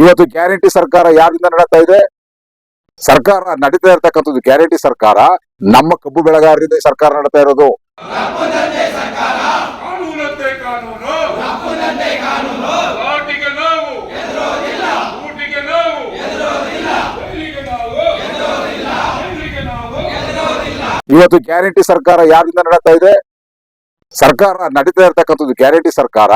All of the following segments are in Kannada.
ಇವತ್ತು ಗ್ಯಾರಂಟಿ ಸರ್ಕಾರ ಯಾರಿಂದ ನಡೆಸ್ತಾ ಇದೆ? ಸರ್ಕಾರ ನಡೀತಾ ಇರ್ತಕ್ಕಂಥದ್ದು ಗ್ಯಾರಂಟಿ ಸರ್ಕಾರ ನಮ್ಮ ಕಬ್ಬು ಬೆಳೆಗಾರರಿಂದ ಸರ್ಕಾರ ನಡೀತಾ ಇರೋದು. ಕಾನೂನಂತೆ ಕಾನೂನು, ಲಾಟಿಗೆ ನಾವು, ಊಟಿಗೆ ನಾವು, ಜೈಲಿಗೆ ನಾವು, ಜೈಲಿಗೆ ನಾವು. ಇವತ್ತು ಗ್ಯಾರಂಟಿ ಸರ್ಕಾರ ಯಾರಿಂದ ನಡೆಸ್ತಾ ಇದೆ? ಸರ್ಕಾರ ನಡೀತಾ ಇರ್ತಕ್ಕಂಥದ್ದು ಗ್ಯಾರಂಟಿ ಸರ್ಕಾರ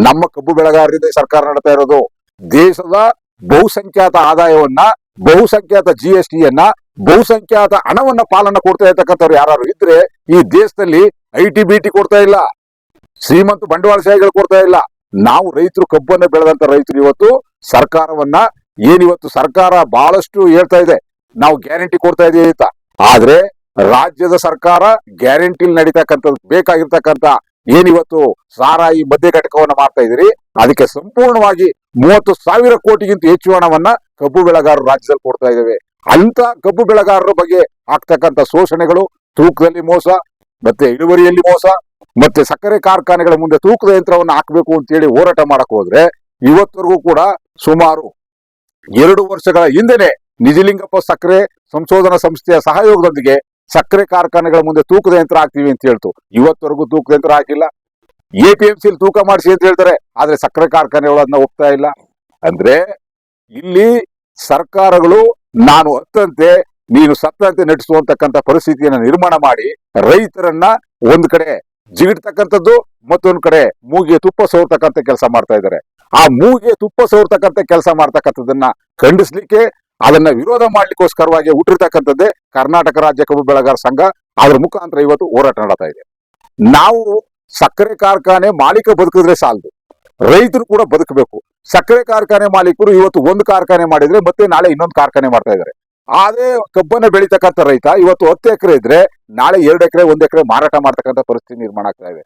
ನಮ್ಮ ಕಬ್ಬು ಬೆಳೆಗಾರರಿಂದ ಸರ್ಕಾರ ನಡೀತಾ ಇರೋದು. ದೇಶದ ಬಹುಸಂಖ್ಯಾತ ಆದಾಯವನ್ನ, ಬಹುಸಂಖ್ಯಾತ GST ಬಹುಸಂಖ್ಯಾತ ಹಣವನ್ನ ಪಾಲನೆ ಕೊಡ್ತಾ ಇರ್ತಕ್ಕಂಥವ್ರು ಯಾರು ಇದ್ರೆ ಈ ದೇಶದಲ್ಲಿ IT-BT ಕೊಡ್ತಾ ಇಲ್ಲ, ಶ್ರೀಮಂತ ಬಂಡವಾಳಶಾಹಿಗಳು ಕೊಡ್ತಾ ಇಲ್ಲ. ನಾವು ರೈತರು, ಕಬ್ಬನ್ನ ಬೆಳೆದಂತ ರೈತರು ಇವತ್ತು ಸರ್ಕಾರವನ್ನ ಏನಿವತ್ತು ಸರ್ಕಾರ ಬಹಳಷ್ಟು ಹೇಳ್ತಾ ಇದೆ ನಾವು ಗ್ಯಾರಂಟಿ ಕೊಡ್ತಾ ಇದೀವಿ ಅಂತ. ಆದ್ರೆ ರಾಜ್ಯದ ಸರ್ಕಾರ ಗ್ಯಾರಂಟಿ ನಡೀತಕ್ಕಂಥದ್ದು ಬೇಕಾಗಿರ್ತಕ್ಕಂಥ ಏನಿವತ್ತು ಸಾರಾಯಿ ಮದ್ಯ ಘಟಕವನ್ನ ಮಾಡ್ತಾ ಇದೀರಿ, ಅದಕ್ಕೆ ಸಂಪೂರ್ಣವಾಗಿ 30,000 ಕೋಟಿಗಿಂತ ಹೆಚ್ಚು ಹಣವನ್ನ ಕಬ್ಬು ಬೆಳೆಗಾರರು ರಾಜ್ಯದಲ್ಲಿ ಕೊಡ್ತಾ ಇದ್ದೇವೆ. ಅಂತ ಕಬ್ಬು ಬೆಳೆಗಾರರ ಬಗ್ಗೆ ಆಗ್ತಕ್ಕಂಥ ಶೋಷಣೆಗಳು, ತೂಕದಲ್ಲಿ ಮೋಸ, ಮತ್ತೆ ಇಳುವರಿಯಲ್ಲಿ ಮೋಸ, ಮತ್ತೆ ಸಕ್ಕರೆ ಕಾರ್ಖಾನೆಗಳ ಮುಂದೆ ತೂಕದ ಯಂತ್ರವನ್ನು ಹಾಕಬೇಕು ಅಂತೇಳಿ ಹೋರಾಟ ಮಾಡಕ್ ಹೋದ್ರೆ ಇವತ್ತರೆಗೂ ಕೂಡ ಸುಮಾರು 2 ವರ್ಷಗಳ ಹಿಂದೆನೆ ನಿಜಲಿಂಗಪ್ಪ ಸಕ್ಕರೆ ಸಂಶೋಧನಾ ಸಂಸ್ಥೆಯ ಸಹಯೋಗದೊಂದಿಗೆ ಸಕ್ಕರೆ ಕಾರ್ಖಾನೆಗಳ ಮುಂದೆ ತೂಕದ ಯಂತ್ರ ಹಾಕ್ತೀವಿ ಅಂತ ಹೇಳ್ತು. ಇವತ್ತರೆಗೂ ತೂಕದ ಯಂತ್ರ ಹಾಕಿಲ್ಲ. APMC ತೂಕ ಮಾಡಿಸಿ ಅಂತ ಹೇಳ್ತಾರೆ, ಆದ್ರೆ ಸಕ್ಕರೆ ಕಾರ್ಖಾನೆಗಳು ಅದನ್ನ ಒಪ್ತಾ ಇಲ್ಲ. ಅಂದ್ರೆ ಇಲ್ಲಿ ಸರ್ಕಾರಗಳು ನಾನು ಹತ್ತಂತೆ ನೀನು ಸತ್ತಂತೆ ನಡೆಸುವಂತಕ್ಕಂಥ ಪರಿಸ್ಥಿತಿಯನ್ನ ನಿರ್ಮಾಣ ಮಾಡಿ ರೈತರನ್ನ ಒಂದ್ ಕಡೆ ಜಿಗಿಡ್ತಕ್ಕಂಥದ್ದು, ಮತ್ತೊಂದ್ ಕಡೆ ಮೂಗಿಗೆ ತುಪ್ಪ ಸವರ್ತಕ್ಕಂಥ ಕೆಲಸ ಮಾಡ್ತಾ ಇದ್ದಾರೆ. ಆ ಮೂಗಿಗೆ ತುಪ್ಪ ಸವರ್ತಕ್ಕಂಥ ಕೆಲಸ ಮಾಡ್ತಕ್ಕಂಥದ್ದನ್ನ ಖಂಡಿಸ್ಲಿಕ್ಕೆ, ಅದನ್ನ ವಿರೋಧ ಮಾಡ್ಲಿಕ್ಕೋಸ್ಕರವಾಗಿ ಹುಟ್ಟಿರ್ತಕ್ಕಂಥದ್ದೇ ಕರ್ನಾಟಕ ರಾಜ್ಯ ಕಬ್ಬು ಬೆಳೆಗಾರ ಸಂಘ. ಅದ್ರ ಮುಖಾಂತರ ಇವತ್ತು ಹೋರಾಟ ನಡೀತಾ ಇದೆ. ನಾವು ಸಕ್ಕರೆ ಕಾರ್ಖಾನೆ ಮಾಲೀಕ ಬದುಕಿದ್ರೆ ಸಾಲದು, ರೈತರು ಕೂಡ ಬದುಕಬೇಕು. ಸಕ್ಕರೆ ಕಾರ್ಖಾನೆ ಮಾಲೀಕರು ಇವತ್ತು ಒಂದು ಕಾರ್ಖಾನೆ ಮಾಡಿದ್ರೆ ಮತ್ತೆ ನಾಳೆ ಇನ್ನೊಂದು ಕಾರ್ಖಾನೆ ಮಾಡ್ತಾ ಇದ್ದಾರೆ. ಅದೇ ಕಬ್ಬನ್ನ ಬೆಳೀತಕ್ಕಂಥ ರೈತ ಇವತ್ತು 10 ಎಕರೆ ಇದ್ರೆ ನಾಳೆ 2 ಎಕರೆ 1 ಎಕರೆ ಮಾರಾಟ ಮಾಡ್ತಕ್ಕಂಥ ಪರಿಸ್ಥಿತಿ ನಿರ್ಮಾಣ ಆಗ್ತಾ ಇದೆ.